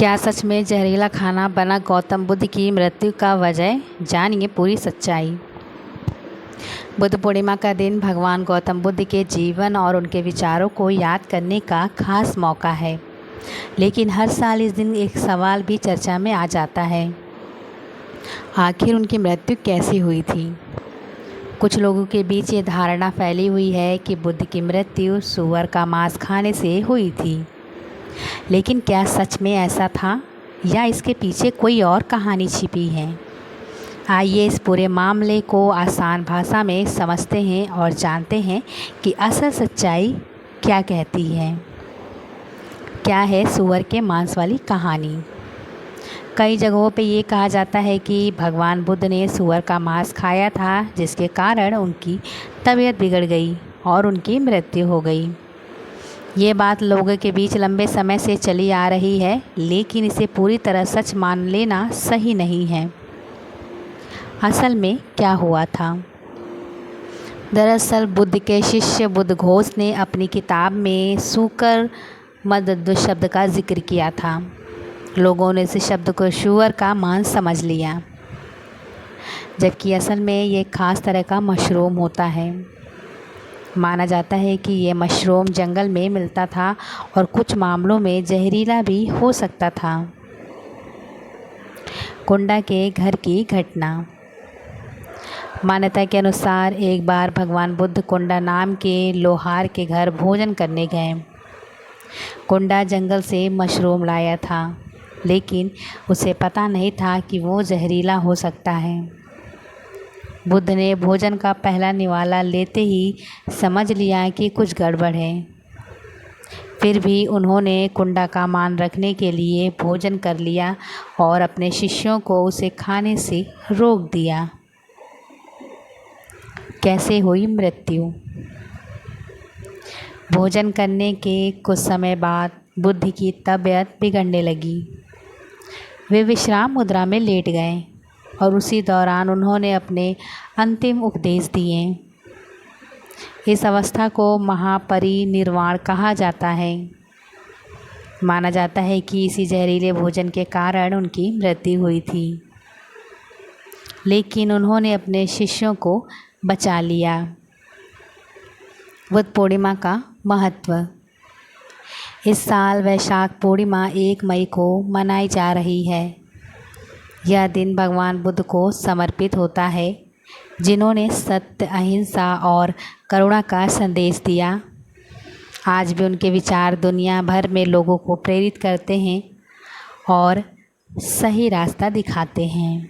क्या सच में जहरीला खाना बना गौतम बुद्ध की मृत्यु का वजह? जानिए पूरी सच्चाई। बुद्ध पूर्णिमा का दिन भगवान गौतम बुद्ध के जीवन और उनके विचारों को याद करने का खास मौका है। लेकिन हर साल इस दिन एक सवाल भी चर्चा में आ जाता है, आखिर उनकी मृत्यु कैसे हुई थी। कुछ लोगों के बीच ये धारणा फैली हुई है कि बुद्ध की मृत्यु सूअर का मांस खाने से हुई थी। लेकिन क्या सच में ऐसा था या इसके पीछे कोई और कहानी छिपी है? आइए इस पूरे मामले को आसान भाषा में समझते हैं और जानते हैं कि असल सच्चाई क्या कहती है। क्या है सूअर के मांस वाली कहानी? कई जगहों पे ये कहा जाता है कि भगवान बुद्ध ने सूअर का मांस खाया था, जिसके कारण उनकी तबीयत बिगड़ गई और उनकी मृत्यु हो गई। ये बात लोगों के बीच लंबे समय से चली आ रही है, लेकिन इसे पूरी तरह सच मान लेना सही नहीं है। असल में क्या हुआ था? दरअसल बुद्ध के शिष्य बुद्धघोष ने अपनी किताब में सूकर मदद शब्द का जिक्र किया था। लोगों ने इस शब्द को सूअर का मांस समझ लिया, जबकि असल में ये खास तरह का मशरूम होता है। माना जाता है कि ये मशरूम जंगल में मिलता था और कुछ मामलों में जहरीला भी हो सकता था। कुंडा के घर की घटना। मान्यता के अनुसार एक बार भगवान बुद्ध कुंडा नाम के लोहार के घर भोजन करने गए। कुंडा जंगल से मशरूम लाया था, लेकिन उसे पता नहीं था कि वो जहरीला हो सकता है। बुद्ध ने भोजन का पहला निवाला लेते ही समझ लिया कि कुछ गड़बड़ है। फिर भी उन्होंने कुंडा का मान रखने के लिए भोजन कर लिया और अपने शिष्यों को उसे खाने से रोक दिया। कैसे हुई मृत्यु? भोजन करने के कुछ समय बाद बुद्ध की तबीयत बिगड़ने लगी। वे विश्राम मुद्रा में लेट गए और उसी दौरान उन्होंने अपने अंतिम उपदेश दिए। इस अवस्था को महापरिनिर्वाण कहा जाता है। माना जाता है कि इसी जहरीले भोजन के कारण उनकी मृत्यु हुई थी, लेकिन उन्होंने अपने शिष्यों को बचा लिया। बुद्ध पूर्णिमा का महत्व। इस साल वैशाख पूर्णिमा 1 मई को मनाई जा रही है। यह दिन भगवान बुद्ध को समर्पित होता है, जिन्होंने सत्य, अहिंसा और करुणा का संदेश दिया। आज भी उनके विचार दुनिया भर में लोगों को प्रेरित करते हैं और सही रास्ता दिखाते हैं।